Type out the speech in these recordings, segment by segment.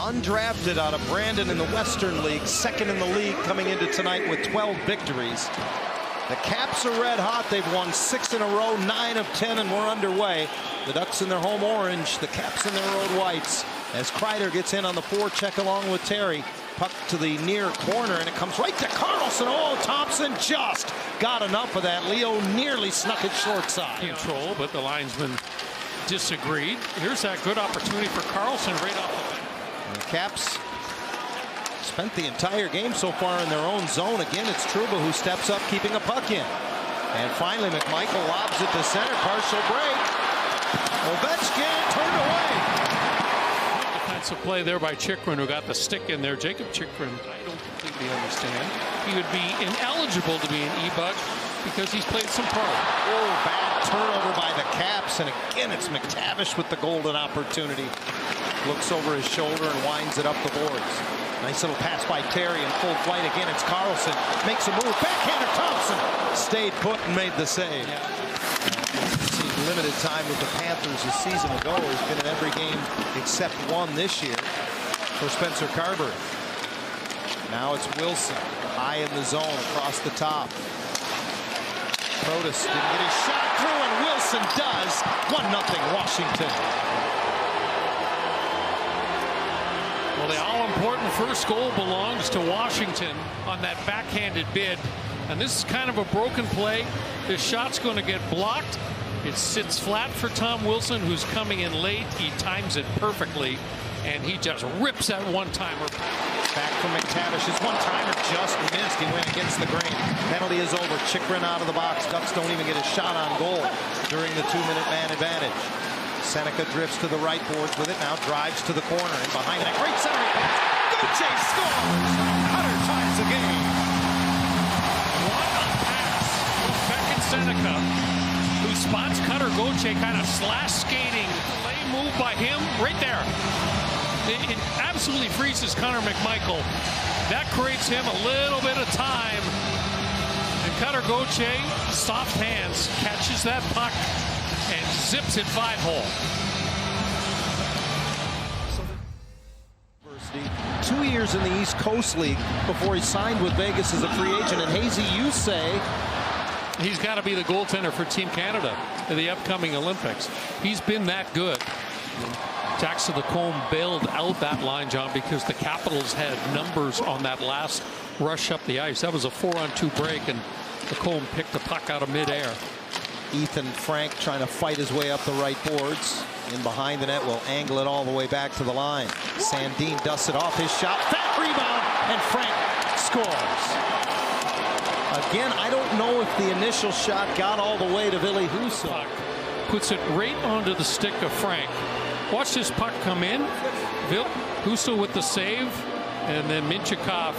undrafted out of Brandon in the Western League, second in the league coming into tonight with 12 victories. The Caps are red hot. They've won 6 in a row, 9 of 10, and we're underway. The Ducks in their home orange, the Caps in their road whites. As Kreider gets in on the forecheck along with Terry. Puck to the near corner, and it comes right to Carlson. Oh, Thompson just got enough of that. Leo nearly snuck it short side. Control, but the linesman disagreed. Here's that good opportunity for Carlson right off the bat. And the Caps spent the entire game so far in their own zone. Again, it's Trouba who steps up, keeping a puck in. And finally, McMichael lobs it to center. Partial break. Ovechkin turned away. Defensive play there by Chychrun, who got the stick in there. Jacob Chychrun, I don't completely understand. He would be ineligible to be an E-Bug because he's played some pro. Oh, bad turnover by the Caps. And again, it's McTavish with the golden opportunity. Looks over his shoulder and winds it up the boards. Nice little pass by Terry in full flight. Again, it's Carlson. Makes a move. Backhander Thompson. Stayed put and made the save. Yeah. Seen limited time with the Panthers a season ago. He's been in every game except one this year for Spencer Carberry. Now it's Wilson. High in the zone across the top. Protas didn't get his shot through, and Wilson does. 1-0 Washington. Well, the all-important first goal belongs to Washington on that backhanded bid. And this is kind of a broken play. This shot's going to get blocked. It sits flat for Tom Wilson, who's coming in late. He times it perfectly, and he just rips that one-timer. Back from McTavish. His one-timer just missed. He went against the grain. Penalty is over. Chychrun out of the box. Ducks don't even get a shot on goal during the 2-minute man advantage. Sennecke drifts to the right boards with it. Now drives to the corner, and behind that great centering pass. Gauthier scores. Cutter ties the game. What a pass from Beckett Sennecke, who spots Cutter Gauthier kind of slash skating. Delay move by him right there. It absolutely freezes Connor McMichael. That creates him a little bit of time. And Cutter Gauthier, soft hands, catches that puck and zips it 5-hole. 2 years in the East Coast League before he signed with Vegas as a free agent. And Hazy, you say he's got to be the goaltender for Team Canada in the upcoming Olympics. He's been that good. Jacques de Combe bailed out that line, John, because the Capitals had numbers on that last rush up the ice. That was a 4-on-2 break, and de Combe picked the puck out of midair. Ethan Frank trying to fight his way up the right boards. In behind the net will angle it all the way back to the line. Sandin dusts it off his shot. Fat rebound, and Frank scores. Again, I don't know if the initial shot got all the way to Ville Husso. Puts it right onto the stick of Frank. Watch this puck come in. Ville Husso with the save, and then Minchikov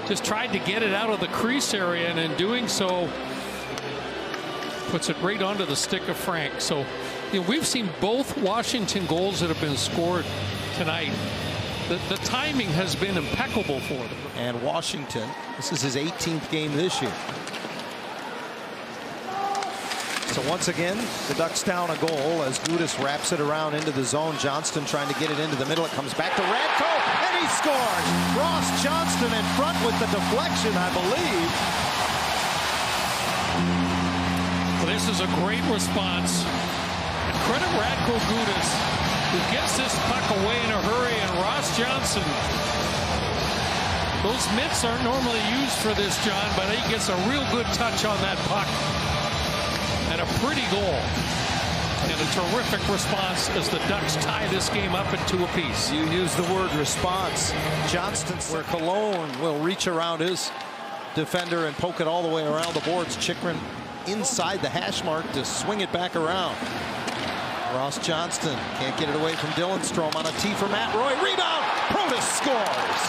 just tried to get it out of the crease area, and in doing so, puts it right onto the stick of Frank. So, you know, we've seen both Washington goals that have been scored tonight. The timing has been impeccable for them. And Washington, this is his 18th game this year. So once again, the Ducks down a goal as Gudas wraps it around into the zone. Johnston trying to get it into the middle. It comes back to Radko, and he scores. Ross Johnston in front with the deflection, I believe. Well, this is a great response. And credit Radko Gudas, who gets this puck away in a hurry, and Ross Johnston. Those mitts aren't normally used for this, John, but he gets a real good touch on that puck. And a pretty goal. And a terrific response as the Ducks tie this game up at 2 apiece. You use the word response. Johnston's where Cologne will reach around his defender and poke it all the way around the boards. Chychrun inside the hash mark to swing it back around. Ross Johnston can't get it away from Dylan Strome on a tee for Matt Roy. Rebound! Protas scores!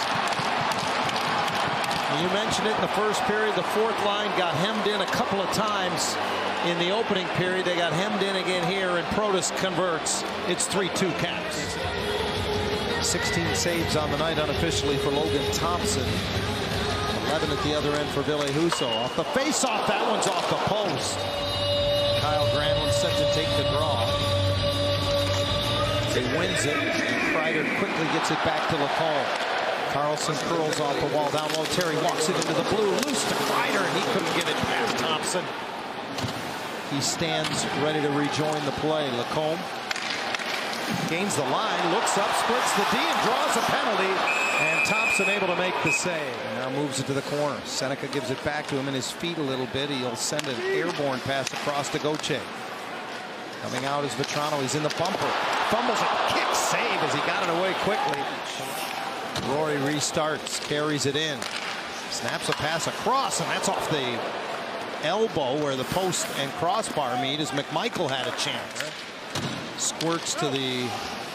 You mentioned it in the first period. The fourth line got hemmed in a couple of times in the opening period. They got hemmed in again here, and Protas converts. It's 3-2 Caps. 16 saves on the night unofficially for Logan Thompson. 11 at the other end for Ville Husso. Off the face-off, that one's off the post. Kyle Granlund set to take the draw. He wins it, and Kreider quickly gets it back to Lacombe. Carlson curls off the wall down low. Terry walks it into the blue, loose to Kreider, and he couldn't get it past Thompson. He stands ready to rejoin the play. Lacombe gains the line, looks up, splits the D, and draws a penalty. And Thompson able to make the save. And now moves it to the corner. Sennecke gives it back to him in his feet a little bit. He'll send an airborne pass across to Gauthier. Coming out is Vetrano. He's in the bumper. Fumbles it. Kick save as he got it away quickly. Rory restarts. Carries it in. Snaps a pass across, and that's off the elbow where the post and crossbar meet as McMichael had a chance. Squirts to the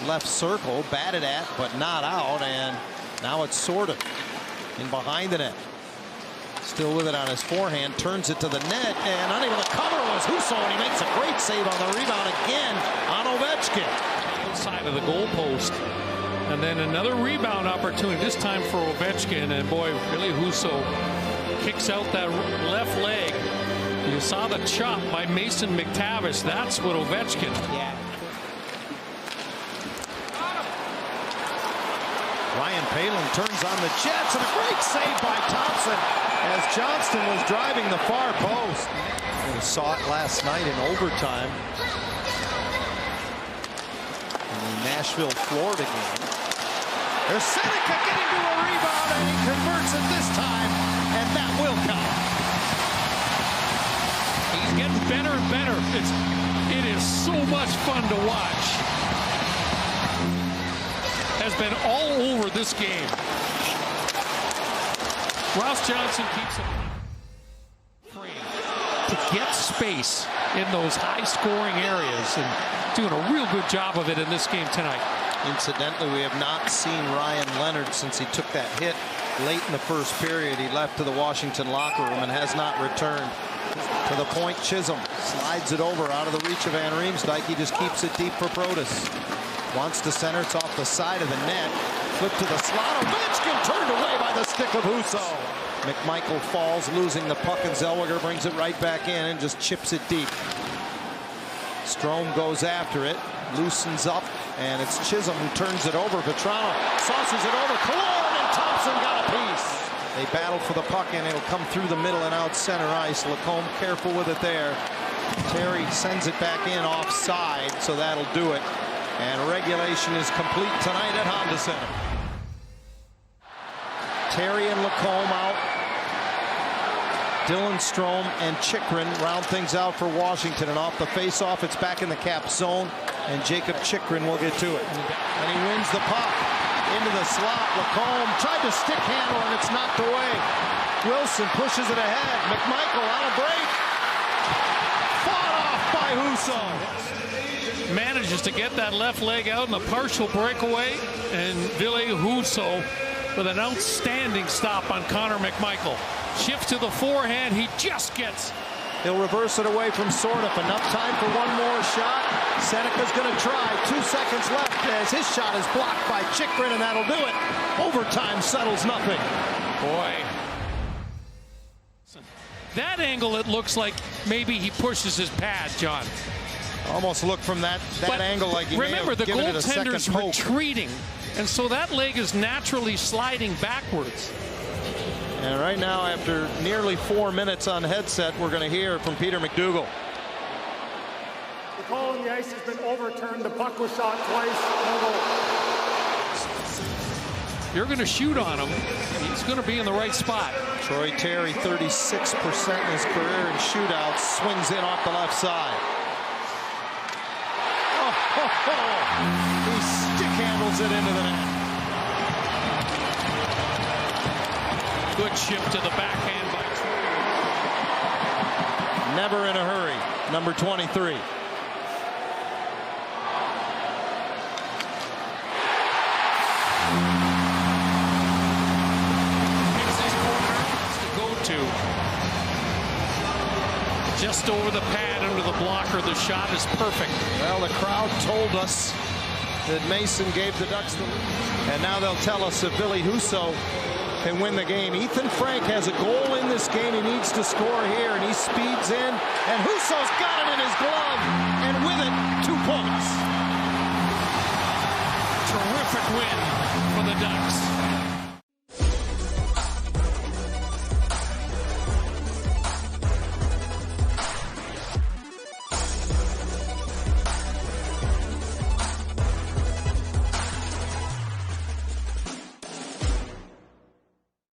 left circle. Batted at, but not out. And now it's Sorta in behind the net. Still with it on his forehand, turns it to the net, and unable to cover was Husso, and he makes a great save on the rebound again on Ovechkin. Outside of the goalpost, and then another rebound opportunity, this time for Ovechkin, and boy, really Husso kicks out that left leg. You saw the chop by Mason McTavish. That's what Ovechkin. Yeah. Ryan Palin turns on the Jets, and a great save by Thompson as Johnston was driving the far post. We saw it last night in overtime in the Nashville, Florida game. There's Sennecke getting to a rebound, and he converts it this time, and that will count. He's getting better and better. It is so much fun to watch. Has been all over this game. Ross Johnson keeps it frame to get space in those high-scoring areas and doing a real good job of it in this game tonight. Incidentally, we have not seen Ryan Leonard since he took that hit late in the first period. He left to the Washington locker room and has not returned. To the point, Chisholm slides it over out of the reach of Van Riemsdyk. He just keeps it deep for Protas. Wants to center. It's off the side of the net. Flip to the slot. Ovechkin turned away by the stick of Husso. McMichael falls, losing the puck, and Zellweger brings it right back in and just chips it deep. Strome goes after it, loosens up, and it's Chisholm who turns it over. Vetrano saucers it over. Cologne, and Thompson got a piece. They battle for the puck, and it'll come through the middle and out center ice. Lacombe careful with it there. Terry sends it back in offside, so that'll do it. And regulation is complete tonight at Honda Center. Terry and Lacombe out. Dylan Strome and Chychrun round things out for Washington. And off the face-off, it's back in the cap zone. And Jacob Chychrun will get to it. And he wins the puck into the slot. Lacombe tried to stick handle, and it's knocked away. Wilson pushes it ahead. McMichael on a break. Fought off by Husso. Manages to get that left leg out in the partial breakaway, and Ville Husso with an outstanding stop on Connor McMichael. Shifts to the forehand. He just gets. He'll reverse it away from Sorta. Enough time for one more shot. Sennecke's going to try. 2 seconds left as his shot is blocked by Chychrun, and that'll do it. Overtime settles nothing. Boy. That angle, it looks like maybe he pushes his pad, John. Almost look from that angle like he remember, may have given it a second poke. The goaltender's retreating, and so that leg is naturally sliding backwards. And right now, after nearly 4 minutes on headset, we're going to hear from Peter McDougall. The call on the ice has been overturned. The puck was shot twice. No goal. You're going to shoot on him. He's going to be in the right spot. Troy Terry, 36% in his career in shootouts, swings in off the left side. He stick handles it into the net. Good shift to the backhand by Troy. Never in a hurry. Number 23. Just over the pad under the blocker. The shot is perfect. Well, the crowd told us that Mason gave the Ducks the lead. And now they'll tell us if Ville Husso can win the game. Ethan Frank has a goal in this game. He needs to score here, and he speeds in. And Husso's got it in his glove. And with it, 2 points. win for the Ducks.